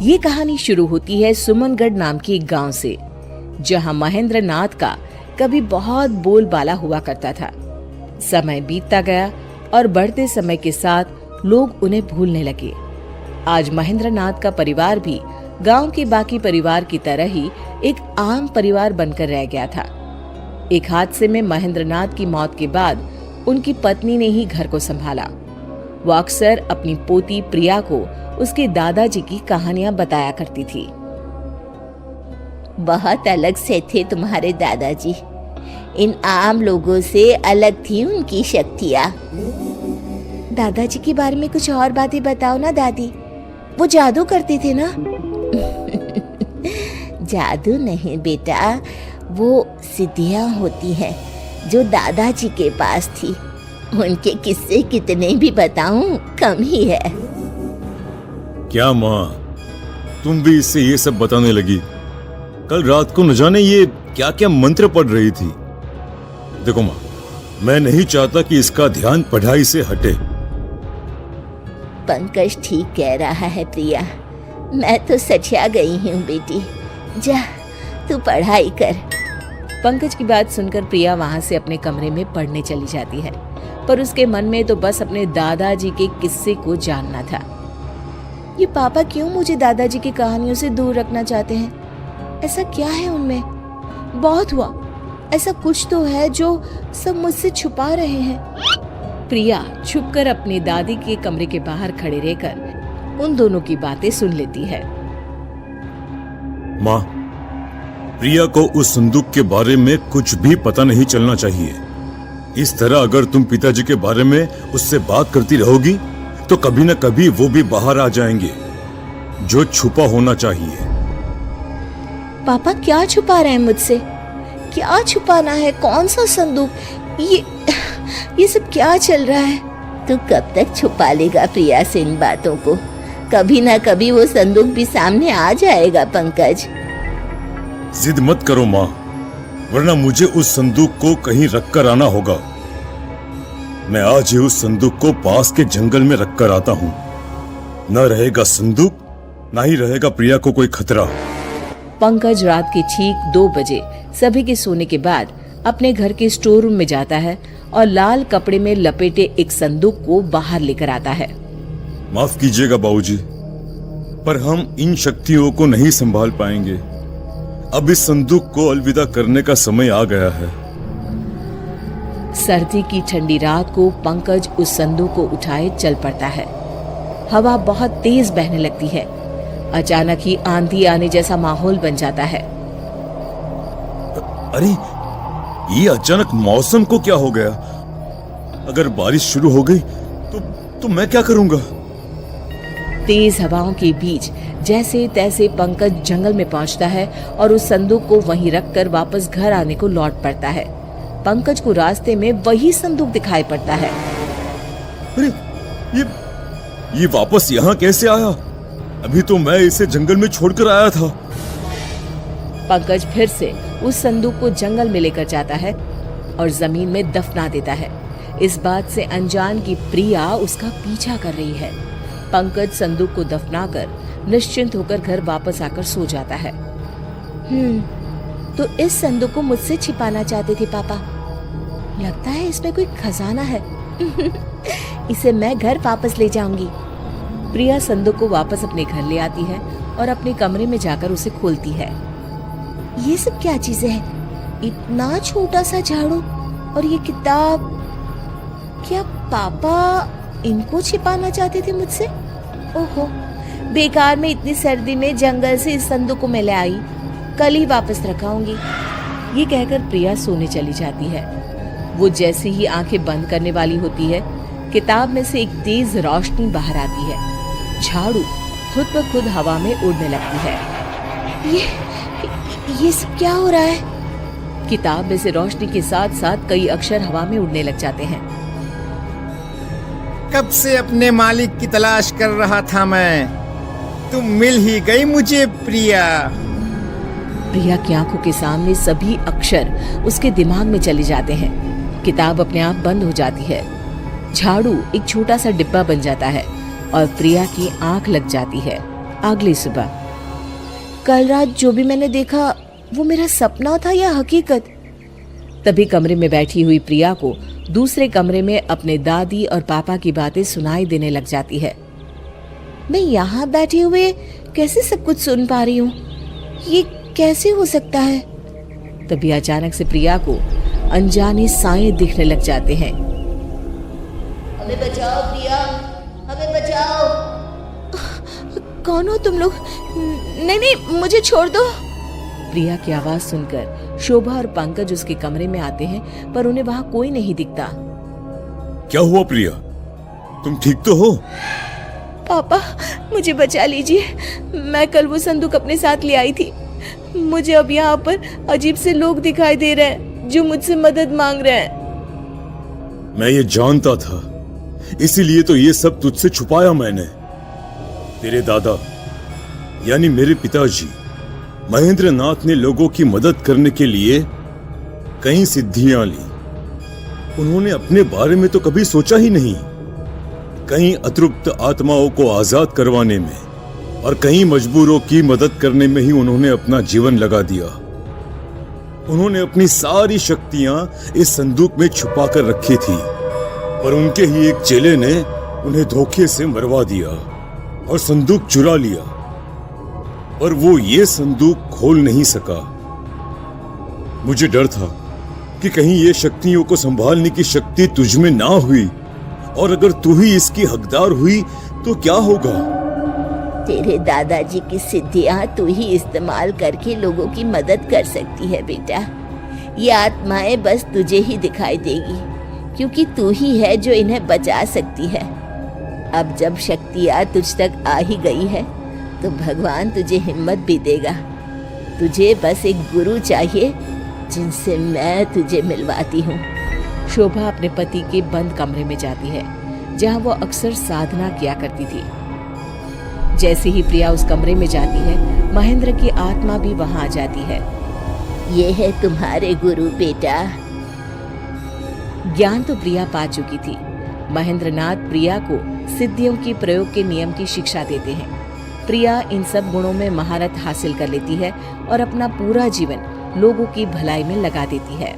ये कहानी शुरू होती है सुमनगढ़ नाम के एक गांव से, जहां महेंद्र नाथ का कभी बहुत बोलबाला हुआ करता था। समय बीतता गया और बढ़ते समय के साथ लोग उन्हें भूलने लगे। आज महेंद्र नाथ का परिवार भी गांव के बाकी परिवार की तरह ही एक आम परिवार बनकर रह गया था। एक हादसे में महेंद्र नाथ की मौत के बाद उनकी पत्नी ने ही घर को संभाला। वो अक्सर अपनी पोती प्रिया को उसके दादाजी की कहानियां बताया करती थी। बहुत अलग से थे तुम्हारे दादाजी। इन आम लोगों से अलग थी उनकी शक्तियाँ। दादाजी के बारे में कुछ और बातें बताओ ना दादी। वो जादू करते थे ना? जादू नहीं बेटा, वो सिद्धियाँ होती हैं जो दादाजी के पास थी। उनके किस्से कितने भी बताऊं कम ही है। क्या माँ, तुम भी इससे ये सब बताने लगी? कल रात को न जाने ये क्या क्या मंत्र पढ़ रही थी। देखो माँ, मैं नहीं चाहता कि इसका ध्यान पढ़ाई से हटे। पंकज ठीक कह रहा है प्रिया, मैं तो सठिया गई हूँ बेटी। जा तू पढ़ाई कर। पंकज की बात सुनकर प्रिया वहां से अपने कमरे में पढ़ने चली जाती है, पर उसके मन में तो बस अपने दादाजी के किस्से को जानना था। ये पापा क्यों मुझे दादाजी की कहानियों से दूर रखना चाहते हैं? ऐसा क्या है उनमें? बहुत हुआ, ऐसा कुछ तो है जो सब मुझसे छुपा रहे हैं। प्रिया छुपकर अपनी दादी के कमरे के बाहर खड़े रहकर उन दोनों की बातें सुन लेती है। माँ, प्रिया को उस संदूक के बारे में कुछ भी पता नहीं चलना चाहिए। इस तरह अगर तुम पिताजी के बारे में उससे बात करती रहोगी तो कभी न कभी वो भी बाहर आ जाएंगे। जो छुपा होना चाहिए। पापा क्या छुपा रहे हैं मुझसे? क्या छुपाना है? कौन सा संदूक? ये सब क्या चल रहा है? तू कब तक छुपा लेगा प्रिया से इन बातों को? कभी ना कभी वो संदूक भी सामने आ जाएगा पंकज। जिद मत करो माँ, वरना मुझे उस संदूक को कहीं रख कर आना होगा। मैं आज ही उस संदूक को पास के जंगल में रख कर आता हूँ। न रहेगा संदूक, ना ही रहेगा प्रिया को कोई खतरा। पंकज रात के ठीक 2 बजे सभी के सोने के बाद अपने घर के स्टोर रूम में जाता है और लाल कपड़े में लपेटे एक संदूक को बाहर लेकर आता है। माफ कीजिएगा बाबूजी, पर हम इन शक्तियों को नहीं संभाल पाएंगे। अब इस संदूक को अलविदा करने का समय आ गया है। सर्दी की ठंडी रात को पंकज उस संदूक को उठाए चल पड़ता है। हवा बहुत तेज बहने लगती है। अचानक ही आंधी आने जैसा माहौल बन जाता है। अरे, ये अचानक मौसम को क्या हो गया? अगर बारिश शुरू हो गई तो मैं क्या करूंगा? तेज हवाओं के बीच जैसे तैसे पंकज जंगल में पहुंचता है और उस संदूक को वहीं रखकर वापस घर आने को लौट पड़ता है। पंकज को रास्ते में वही संदूक दिखाई पड़ता है। अरे, ये वापस यहाँ कैसे आया? अभी तो मैं इसे जंगल में छोड़कर आया था। पंकज फिर से उस संदूक को जंगल में लेकर जाता है और जमीन में दफना देता है। इस बात से अनजान की प्रिया उसका पीछा कर रही है। पंकज संदूक को दफनाकर निश्चिंत होकर घर वापस आकर सो जाता है। तो इस संदूक को मुझसे छिपाना चाहते थे पापा। लगता है इसमें कोई खजाना है। इसे मैं घर वापस ले जाऊंगी। प्रिया संदूक को वापस अपने घर ले आती है और अपने कमरे में जाकर उसे खोलती है। ये सब क्या चीजें हैं? इतना छोटा सा झाड़ू और ये किताब। क्या पापा इनको छिपाना चाहते थे मुझसे? ओहो, बेकार में इतनी सर्दी में जंगल से इस संदूक को मैं ले आई। कल ही वापस रखाऊंगी। ये कहकर प्रिया सोने चली जाती है। वो जैसे ही आंखें बंद करने वाली होती है, किताब में से एक तेज रोशनी बाहर आती है। झाड़ू खुद ब खुद हवा में उड़ने लगती है। ये सब क्या हो रहा है? किताब में से रोशनी के साथ साथ कई अक्षर हवा में उड़ने लग जाते हैं। कब से अपने मालिक की तलाश कर रहा था मैं। तुम मिल ही गई मुझे प्रिया। प्रिया की आंखों के सामने सभी अक्षर उसके दिमाग में चले जाते हैं। किताब अपने आप बंद हो जाती है। झाड़ू एक छोटा सा डिब्बा बन जाता है और प्रिया की आंख लग जाती है। अगली सुबह। कल रात जो भी मैंने देखा वो मेरा सपना था या हकीकत? तभी कमरे में बैठी हुई प्रिया को दूसरे कमरे में अपने दादी और पापा की बातें सुनाई देने लग जाती है। मैं यहाँ बैठे हुए कैसे सब कुछ सुन पा रही हूँ? ये कैसे हो सकता है? तभी अचानक से प्रिया को अनजाने साए दिखने लग जाते हैं। हमें बचाओ प्रिया, हमें बचाओ। कौन हो तुम लोग? नहीं नहीं, मुझे छोड़ दो। प्रिया की आवाज सुनकर शोभा और पंकज उसके कमरे में आते हैं, पर उन्हें वहां कोई नहीं दिखता। क्या हुआ प्रिया, तुम ठीक तो हो? पापा, मुझे बचा लीजिए। मैं कल वो संदूक अपने साथ ले आई थी। मुझे अब यहाँ पर अजीब से लोग दिखाई दे रहे हैं जो मुझसे मदद मांग रहे हैं। मैं ये जानता था, इसीलिए तो ये सब तुझसे छुपाया मैंने। तेरे दादा यानी मेरे पिताजी महेंद्र नाथ ने लोगों की मदद करने के लिए कई सिद्धियां ली। उन्होंने अपने बारे में तो कभी सोचा ही नहीं। कई अतृप्त आत्माओं को आजाद करवाने में और कई मजबूरों की मदद करने में ही उन्होंने अपना जीवन लगा दिया। उन्होंने अपनी सारी शक्तियां इस संदूक में छुपा कर रखी थी, पर उनके ही एक चेले ने उन्हें धोखे से मरवा दिया और संदूक चुरा लिया। पर वो ये संदूक खोल नहीं सका। मुझे डर था कि कहीं ये शक्तियों को संभालने की शक्ति तुझ में ना हुई, और अगर तू ही इसकी हकदार हुई तो क्या होगा? तेरे दादाजी की सिद्धियां तू ही इस्तेमाल करके लोगों की मदद कर सकती है बेटा। ये आत्माएं बस तुझे ही दिखाई देगी, क्योंकि तू ही है जो इन्हें बचा सकती है। अब जब शक्तियां तुझ तक आ ही गई है तो भगवान तुझे हिम्मत भी देगा। तुझे बस एक गुरु चाहिए जिनसे मैं तुझे मिलवाती हूँ। शोभा अपने पति के बंद कमरे में जाती है, जहाँ वो अक्सर साधना किया करती थी। जैसे ही प्रिया उस कमरे में जाती है, महेंद्र की आत्मा भी वहां आ जाती है। ये है तुम्हारे गुरु बेटा। ज्ञान तो प्रिया पा चुकी थी। महेंद्र नाथ प्रिया को सिद्धियों की प्रयोग के नियम की शिक्षा देते हैं। प्रिया इन सब गुणों में महारत हासिल कर लेती है और अपना पूरा जीवन लोगों की भलाई में लगा देती है।